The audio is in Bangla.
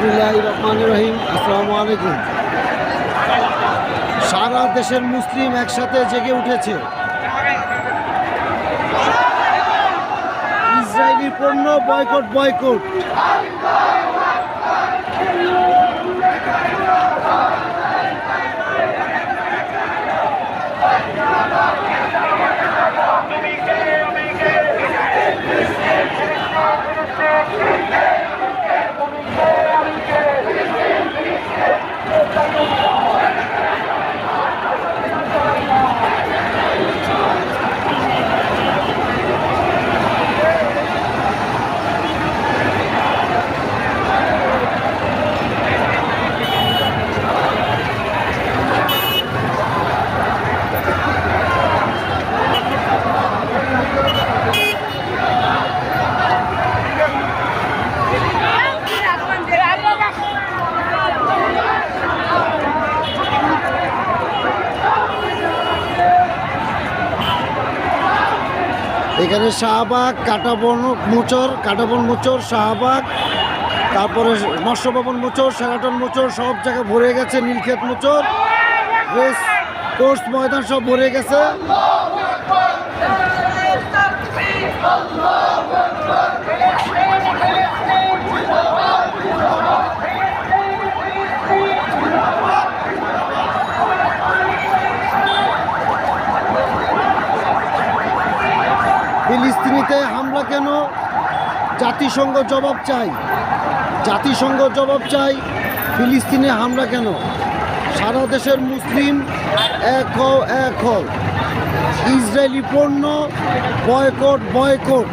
বিসমিল্লাহির রহমানির রহিম। আসসালামু আলাইকুম। সারা দেশের মুসলিম একসাথে জেগে উঠেছে। ইসরায়েলি পণ্য বয়কট বয়কট। এখানে শাহবাগ, কাঁটাবন মোচর, শাহবাগ, তারপরে মৎস্য ভবন মোচর, সেরাটন মোচর, সব জায়গায় ভরে গেছে। নীলক্ষেত মোচর, রেস কোর্স ময়দান সব ভরে গেছে। ফিলিস্তিনিতে হামলা কেন? জাতিসংঘ জবাব চাই। জাতিসংঘ জবাব চাই। ফিলিস্তিনে হামলা কেন? সারা দেশের মুসলিম এক হও, এক হও। ইসরায়েলি পণ্য বয়কট বয়কট।